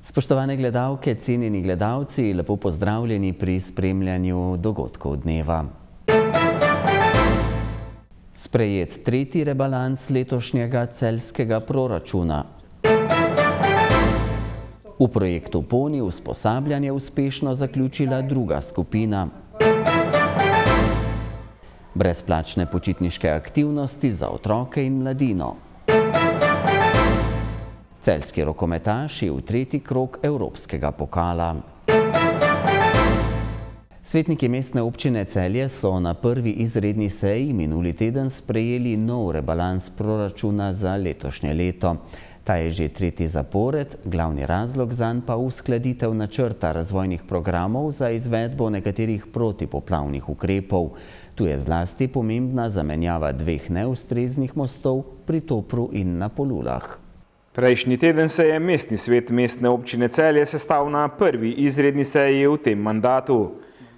Spoštovane gledalke, cenjeni gledalci, lepo pozdravljeni pri spremljanju dogodkov dneva. Sprejet tretji rebalans letošnjega celjskega proračuna. V projektu PONI usposabljanje uspešno zaključila druga skupina. Brezplačne počitniške aktivnosti za otroke in mladino. Celjski rokometaš je v tretji krog Evropskega pokala. Svetniki mestne občine Celje so na prvi izredni seji minuli teden sprejeli nov rebalans proračuna za letošnje leto. Ta je že tretji zapored, glavni razlog zanj pa uskladitev načrta razvojnih programov za izvedbo nekaterih protipoplavnih ukrepov. Tu je zlasti pomembna zamenjava dveh neustreznih mostov pri Topru in na Polulah. Prejšnji teden se je mestni svet mestne občine Celje sestal na prvi izredni seji v tem mandatu.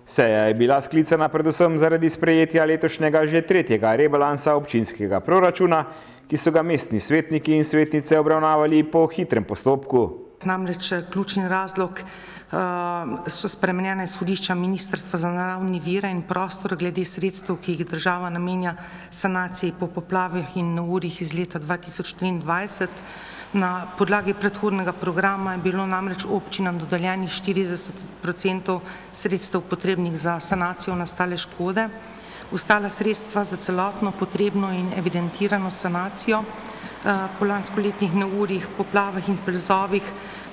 Seja je bila sklicana predvsem zaradi sprejetja letošnjega že tretjega rebalansa občinskega proračuna, ki so ga mestni svetniki in svetnice obravnavali po hitrem postopku. Namreč ključni razlog so spremenjena izhodišča Ministrstva za naravne vire in prostor glede sredstev, ki jih država namenja sanaciji po poplavah in neurjih iz leta 2023. Na podlagi predhodnega programa je bilo namreč občinam dodeljenih 40% sredstev potrebnih za sanacijo nastale škode. Ostala sredstva za celotno potrebno in evidentirano sanacijo po lanskoletnih neurjih, poplavah in plazovih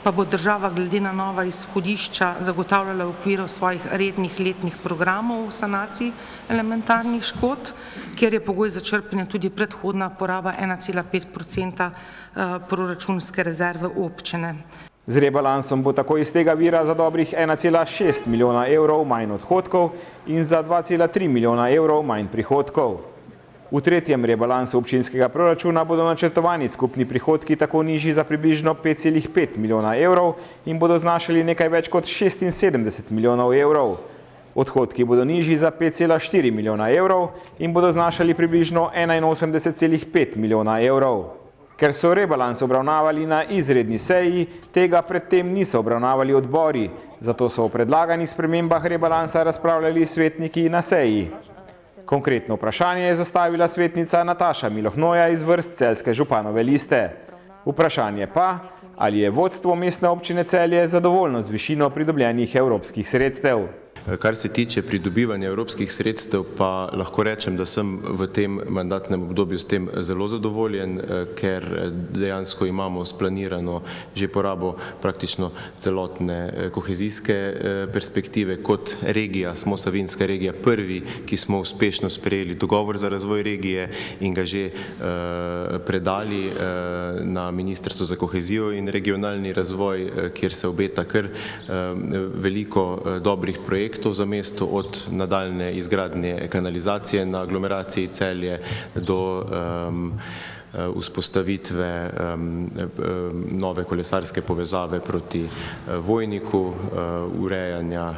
pa bo država glede na nova izhodišča zagotavljala v okviru svojih rednih letnih programov v sanaciji elementarnih škod, kjer je pogoj za črpanje tudi predhodna poraba 1,5% proračunske rezerve občine. Z rebalansom bo tako iz tega vira za dobrih 1,6 milijona evrov manj odhodkov in za 2,3 milijona evrov manj prihodkov. V tretjem rebalansu občinskega proračuna bodo načrtovani skupni prihodki tako nižji za približno 5,5 milijona evrov in bodo znašali nekaj več kot 76 milijonov evrov. Odhodki bodo nižji za 5,4 milijona evrov in bodo znašali približno 81,5 milijona evrov. Ker so rebalans obravnavali na izredni seji, tega predtem niso obravnavali odbori, zato so o predlaganih spremembah rebalansa razpravljali svetniki na seji. Konkretno vprašanje je zastavila svetnica Nataša Milohnoja iz vrst celjske županove liste. Vprašanje pa, ali je vodstvo mestne občine Celje zadovoljno z višino pridobljenih evropskih sredstev. Kar se tiče pridobivanja evropskih sredstev, pa lahko rečem, da sem v tem mandatnem obdobju s tem zelo zadovoljen, ker dejansko imamo splanirano že porabo praktično celotne kohezijske perspektive. Kot regija, smo Savinjska regija prvi, ki smo uspešno sprejeli dogovor za razvoj regije in ga že predali na Ministrstvo za kohezijo in regionalni razvoj, kjer se obeta kar veliko dobrih projektov za mesto, od nadaljne izgradnje kanalizacije na aglomeraciji Celje do vzpostavitve nove kolesarske povezave proti Vojniku, urejanja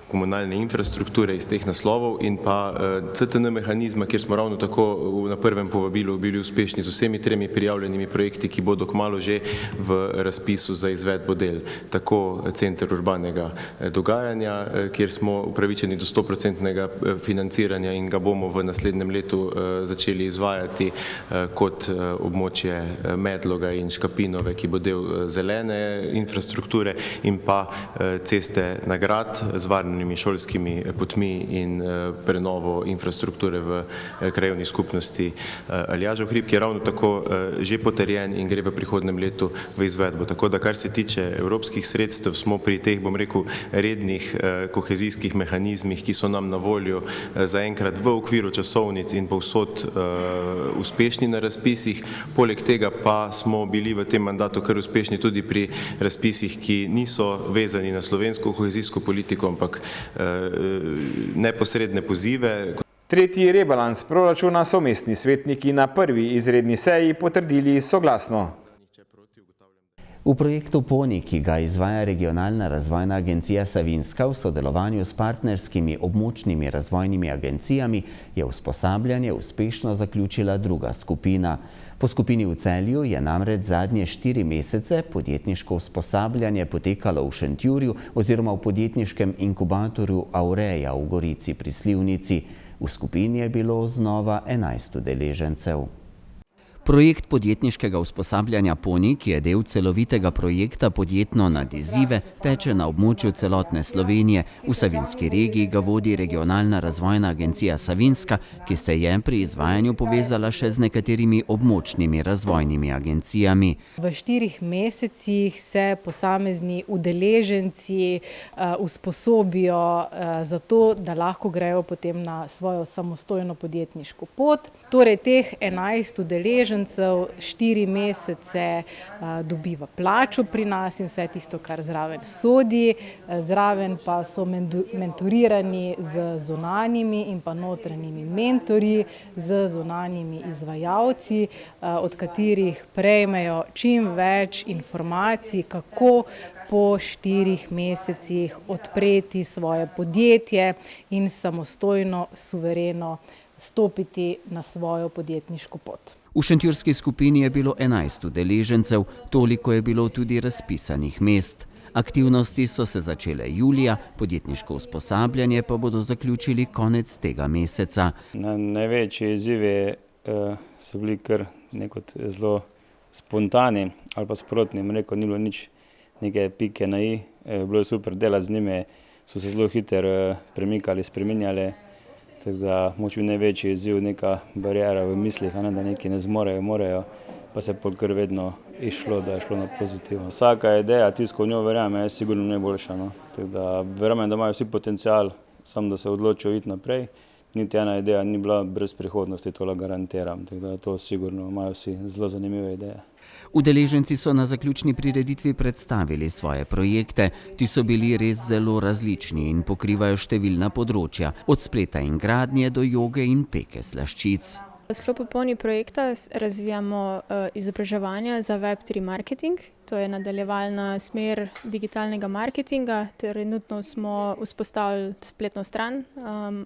komunalne infrastrukture iz teh naslovov in pa CTN mehanizma, kjer smo ravno tako na prvem povabilu bili uspešni z vsemi tremi prijavljenimi projekti, ki bodo kmalu že v razpisu za izvedbo del. Tako center urbanega dogajanja, kjer smo upravičeni do 100% financiranja in ga bomo v naslednjem letu začeli izvajati, kot območje Medloga in Škapinove, ki bo del zelene infrastrukture, in pa ceste na grad z varnimi šolskimi potmi in prenovo infrastrukture v krajevni skupnosti Aljažev hrib, ki je ravno tako že potrjen in gre v prihodnem letu v izvedbo. Tako da, kar se tiče evropskih sredstev, smo pri teh, bom rekel, rednih kohezijskih mehanizmih, ki so nam na voljo zaenkrat v okviru časovnic in povsod uspešni na razpisih. Poleg tega pa smo bili v tem mandatu kar uspešni tudi pri razpisih, ki niso vezani na slovensko kohezijsko politiko, ampak neposredne pozive. Tretji rebalans proračuna so mestni svetniki na prvi izredni seji potrdili soglasno. V projektu PONI, ki ga izvaja Regionalna razvojna agencija Savinjska v sodelovanju s partnerskimi območnimi razvojnimi agencijami, je usposabljanje uspešno zaključila druga skupina. Po skupini v Celju je namreč zadnje 4 mesece podjetniško usposabljanje potekalo v Šentjurju oziroma v podjetniškem inkubatorju Aureja v Gorici pri Slivnici. V skupini je bilo znova 11 udeležencev. Projekt podjetniškega usposabljanja PONI, ki je del celovitega projekta Podjetno nad izzive, teče na območju celotne Slovenije. V Savinjski regiji ga vodi Regionalna razvojna agencija Savinjska, ki se je pri izvajanju povezala še z nekaterimi območnimi razvojnimi agencijami. V 4 mesecih se posamezni udeleženci usposobijo za to, da lahko grejo potem na svojo samostojno podjetniško pot. Torej teh 11 udeležencev 4 mesece dobiva plačo pri nas in vse tisto, kar zraven sodi. Zraven pa so mentorirani z zunanjimi in pa notranjimi mentorji, z zunanjimi izvajalci, od katerih prejmejo čim več informacij, kako po 4 mesecih odpreti svoje podjetje in samostojno, suvereno stopiti na svojo podjetniško pot. V šentjurski skupini je bilo 11 udeležencev, toliko je bilo tudi razpisanih mest. Aktivnosti so se začele julija, podjetniško usposabljanje pa bodo zaključili konec tega meseca. Največji izzivi so bili kar zelo spontani ali pa sprotni. Ni bilo nič neke pike na i, bilo je super delati z njimi, so se zelo hitro premikali, spreminjali. Tako da moč bi največji izziv neka barijera v mislih, da neki ne zmorejo, morajo, pa se pol kar vedno išlo, da je šlo na pozitivno. Vsaka ideja, tisto, v njo verjame, je sigurno najboljša. Tako da verjamem, da imajo vsi potencial, samo da se odločijo iti naprej. Niti ena ideja ni bila brez prihodnosti, to garantiram. Tako da to sigurno imajo vsi zelo zanimive ideje. Udeleženci so na zaključni prireditvi predstavili svoje projekte. Ti so bili res zelo različni in pokrivajo številna področja, od spleta in gradnje do joge in peke slaščic. V sklopu PONI projekta razvijamo izobraževanja za Web3 marketing. To je nadaljevalna smer digitalnega marketinga. Trenutno smo vzpostavili spletno stran,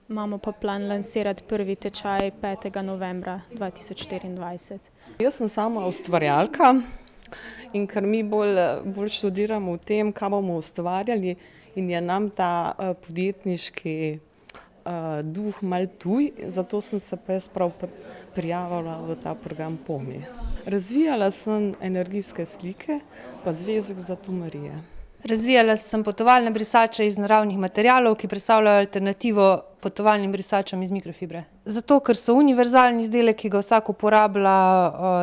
imamo pa plan lansirati prvi tečaj 5. novembra 2024. Jaz sem sama ustvarjalka in ker mi bolj študiramo v tem, kaj bomo ustvarjali, in je nam ta podjetniški duh mal tuj, zato sem se pa jaz prav prijavila v ta program PONI. Razvijala sem energijske slike pa zvezek za tumarije. Razvijala sem potovalne brisače iz naravnih materialov, ki predstavljajo alternativo potovalnim brisačam iz mikrofibre. Zato, ker so univerzalni izdelek, ki ga vsak uporablja,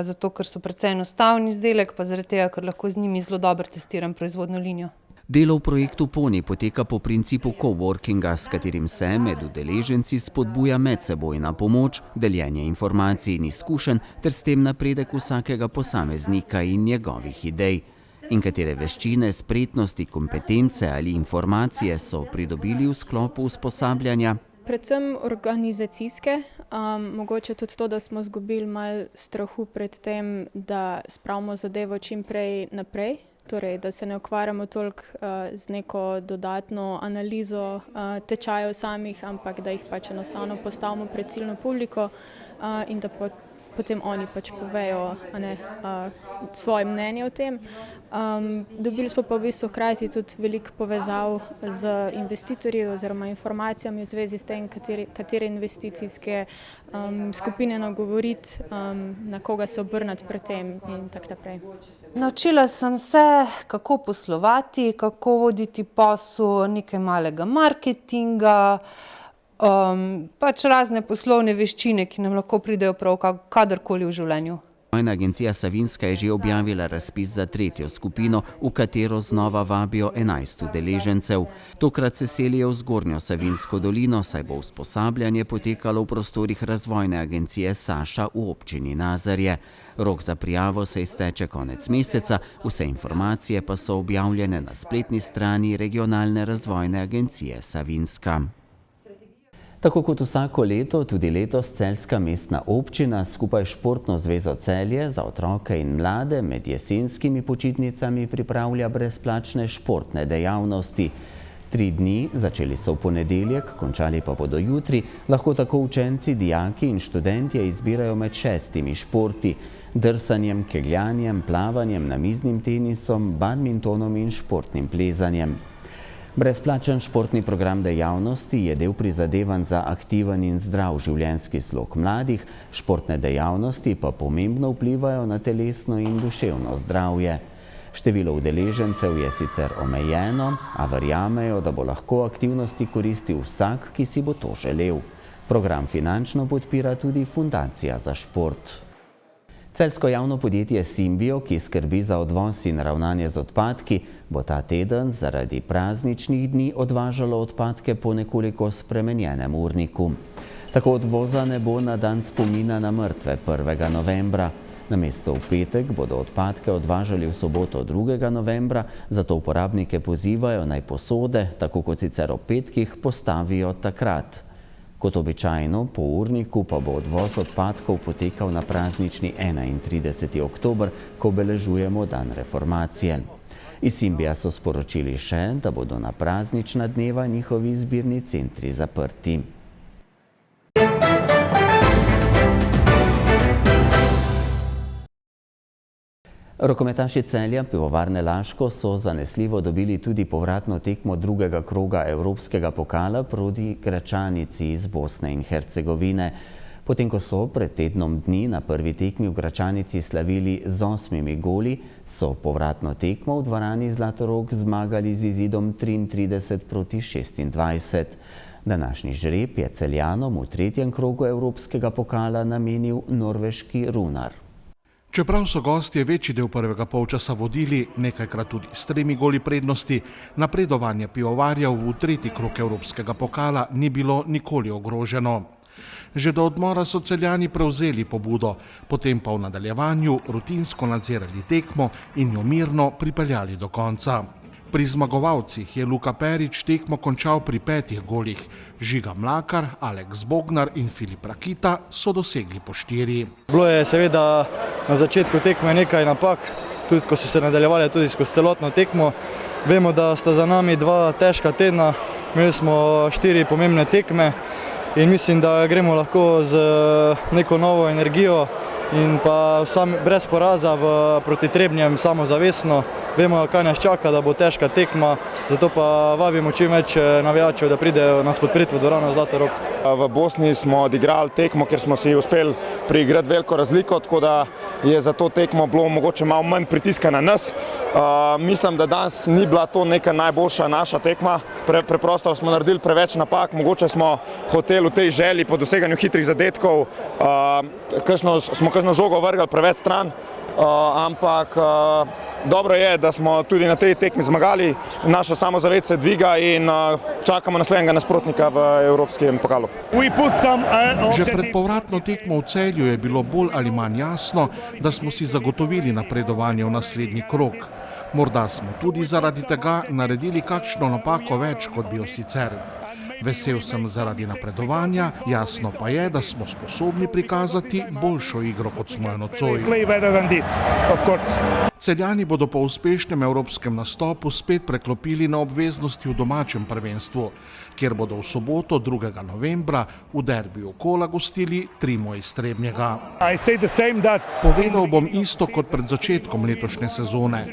zato, ker so precej enostavni izdelek, pa zaradi tega, ker lahko z njimi zelo dobro testiram proizvodno linijo. Delo v projektu PONI poteka po principu coworkinga, s katerim se med udeleženci spodbuja medsebojna pomoč, deljenje informacij in izkušenj ter s tem napredek vsakega posameznika in njegovih idej. In katere veščine, spretnosti, kompetence ali informacije so pridobili v sklopu usposabljanja? Predvsem organizacijske, mogoče tudi to, da smo izgubili malo strahu pred tem, da spravimo zadevo čim prej naprej. Torej, da se ne ukvarjamo toliko z neko dodatno analizo tečajev samih, ampak da jih pač enostavno postavimo pred ciljno publiko in da potem oni pač povejo svoje mnenje o tem. Dobili smo pa v bistvu hkrati tudi veliko povezav z investitorji oziroma informacijami v zvezi s tem, katere investicijske skupine nagovoriti, na koga se obrniti pred tem in tako naprej. Naučila sem se, kako poslovati, kako voditi posel, nekaj malega marketinga, pač razne poslovne veščine, ki nam lahko pridejo prav kadarkoli v življenju. Razvojna agencija Savinjska je že objavila razpis za 3. skupino, v katero znova vabijo 11 udeležencev. Tokrat se selijo v Zgornjo Savinjsko dolino, saj bo usposabljanje potekalo v prostorih Razvojne agencije Saša v občini Nazarje. Rok za prijavo se izteče konec meseca, vse informacije pa so objavljene na spletni strani Regionalne razvojne agencije Savinjska. Tako kot vsako leto, tudi letos Celjska mestna občina skupaj s Športno zvezo Celje za otroke in mlade med jesenskimi počitnicami pripravlja brezplačne športne dejavnosti. 3 dni, začeli so v ponedeljek, končali pa bodo jutri, lahko tako učenci, dijaki in študentje izbirajo med 6 športi: drsanjem, kegljanjem, plavanjem, namiznim tenisom, badmintonom in športnim plezanjem. Brezplačen športni program dejavnosti je del prizadevanj za aktiven in zdrav življenjski slog mladih, športne dejavnosti pa pomembno vplivajo na telesno in duševno zdravje. Število udeležencev je sicer omejeno, a verjamejo, da bo lahko aktivnosti koristil vsak, ki si bo to želel. Program finančno podpira tudi Fundacija za šport. Celjsko javno podjetje Simbio, ki skrbi za odvoz in ravnanje z odpadki, bo ta teden zaradi prazničnih dni odvažalo odpadke po nekoliko spremenjenem urniku. Tako odvoza ne bo na dan spomina na mrtve 1. novembra. Namesto v petek bodo odpadke odvažali v soboto 2. novembra, zato uporabnike pozivajo naj posode, tako kot sicer ob petkih, postavijo takrat. Kot običajno, po urniku pa bo odvoz odpadkov potekal na praznični 31. oktober, ko obeležujemo dan reformacije. Iz Simbija so sporočili še, da bodo na praznična dneva njihovi zbirni centri zaprti. Rokometaši Celja Pivovarne Laško so zanesljivo dobili tudi povratno tekmo drugega kroga Evropskega pokala proti Gračanici iz Bosne in Hercegovine. Potem, ko so pred tednom dni na prvi tekmi v Gračanici slavili z 8 goli, so povratno tekmo v dvorani Zlatorog zmagali z izidom 33-26. Današnji žreb je Celjanom v tretjem krogu Evropskega pokala namenil norveški Runar. Čeprav so gostje večji del prvega polčasa vodili, nekajkrat tudi s 3 goli prednosti, napredovanje pivovarjev v tretji krog Evropskega pokala ni bilo nikoli ogroženo. Že do odmora so Celjani prevzeli pobudo, potem pa v nadaljevanju rutinsko nadzirali tekmo in jo mirno pripeljali do konca. Pri zmagovalcih je Luka Perič tekmo končal pri 5 golih. Žiga Mlakar, Aleks Bognar in Filip Rakita so dosegli po 4. Bilo je seveda na začetku tekme nekaj napak, tudi ko so se nadaljevali tudi skozi celotno tekmo. Vemo, da sta za nami 2 težka tedna, imeli smo 4 pomembne tekme in mislim, da gremo lahko z neko novo energijo in pa brez poraza proti Trebnjem samozavestno. Vemo, kaj nas čaka, da bo težka tekma, zato pa vabimo čim več navijačev, da pridejo nas podpreti v dvorano Zlatorog. V Bosni smo odigrali tekmo, ker smo si uspeli priigrati veliko razliko, tako da je za to tekmo bilo mogoče malo manj pritiska na nas. Mislim, da danes ni bila to neka najboljša naša tekma, preprosto smo naredili preveč napak, mogoče smo hoteli v tej želji po doseganju hitrih zadetkov, smo kakšno žogo vrgali preveč stran, ampak dobro je, da smo tudi na tej tekmi zmagali, naša samozavest se dviga in čakamo naslednjega nasprotnika v Evropskem pokalu. Že pred povratno tekmo v Celju je bilo bolj ali manj jasno, da smo si zagotovili napredovanje v naslednji krog. Morda smo tudi zaradi tega naredili kakšno napako več, kot bi jo sicer. Vesel sem zaradi napredovanja, jasno pa je, da smo sposobni prikazati boljšo igro, kot smo jo nocoj. Celjani bodo po uspešnem evropskem nastopu spet preklopili na obveznosti v domačem prvenstvu, kjer bodo v soboto 2. novembra v derbiju Kola gostili Trimo iz Trebnjega. Povedal bom isto kot pred začetkom letošnje sezone.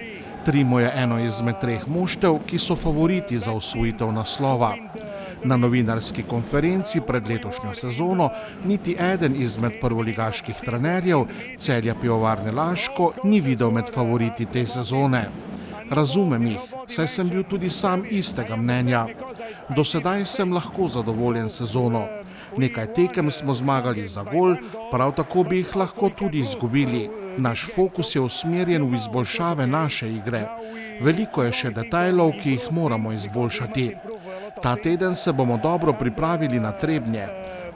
Trimo je eno izmed 3 moštev, ki so favoriti za osvojitev naslova. Na novinarski konferenci pred letošnjo sezono niti eden izmed prvoligaških trenerjev Celja Pivovarne Laško ni videl med favoriti te sezone. Razumem jih, saj sem bil tudi sam istega mnenja. Do sedaj sem lahko zadovoljen sezono. Nekaj tekem smo zmagali za gol, prav tako bi jih lahko tudi izgubili. Naš fokus je usmerjen v izboljšave naše igre. Veliko je še detajlov, ki jih moramo izboljšati. Ta teden se bomo dobro pripravili na Trebnje.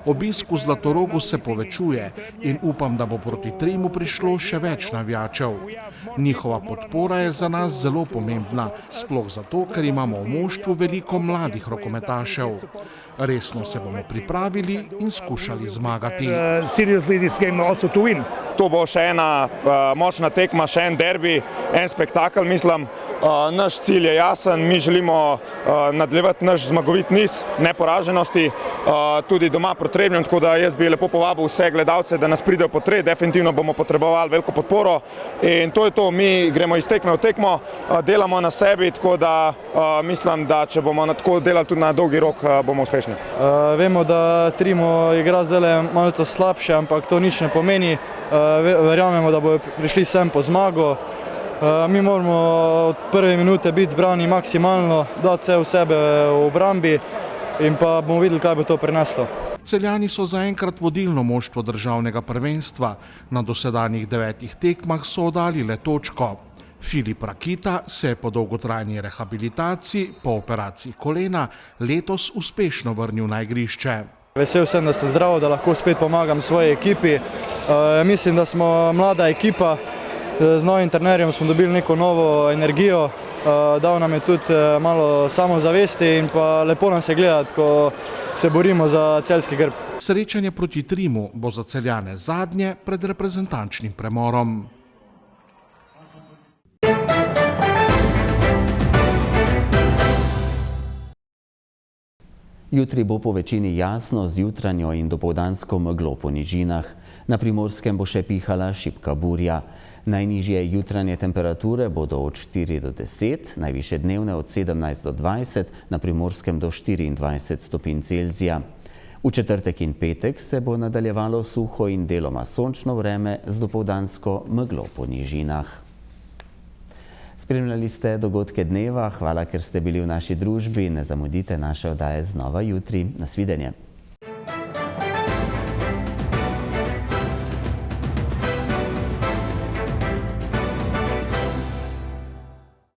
Obisk v Zlatorogu se povečuje in upam, da bo proti Trimu prišlo še več navijačev. Njihova podpora je za nas zelo pomembna, sploh zato, ker imamo v moštvu veliko mladih rokometašev. Resno se bomo pripravili in skušali zmagati. To bo še ena močna tekma, še en derbi, en spektakel, mislim. Naš cilj je jasen, mi želimo nadaljevati naš zmagovit niz neporaženosti, tudi doma proti Trebnjem, tako da jaz bi lepo povabil vse gledalce, da nas pridejo potret, definitivno bomo potrebovali veliko podporo in to je to, mi gremo iz tekme v tekmo, delamo na sebi, tako da mislim, da če bomo tako delali tudi na dolgi rok, bomo uspešni. Vemo, da Trimo igra zdaj malce slabše, ampak to nič ne pomeni. Verjamemo, da bodo prišli sem po zmago. Mi moramo od prve minute biti zbrani maksimalno, dati vse v sebe v obrambi in pa bomo videli, kaj bo to prineslo. Celjani so zaenkrat vodilno moštvo državnega prvenstva. Na dosedanjih 9 tekmah so oddali le točko. Filip Rakita se je po dolgotrajni rehabilitaciji, po operaciji kolena, letos uspešno vrnil na igrišče. Vesel sem, da sem zdrav, da lahko spet pomagam svoji ekipi. Mislim, da smo mlada ekipa, z novim trenerjem smo dobili neko novo energijo, dal nam je tudi malo samozavesti in pa lepo nam se gledati, ko se borimo za celjski grb. Srečanje proti Trimu bo za Celjane zadnje pred reprezentančnim premorom. Jutri bo po večini jasno z jutranjo in dopoldansko meglo po nižinah. Na Primorskem bo še pihala šibka burja. Najnižje jutranje temperature bodo od 4 do 10, najvišje dnevne od 17 do 20, na Primorskem do 24 stopinj Celzija. V četrtek in petek se bo nadaljevalo suho in deloma sončno vreme z dopoldansko meglo po nižinah. Spremljali ste dogodke dneva, hvala, ker ste bili v naši družbi. Ne zamudite naše oddaje znova jutri. Nasvidenje.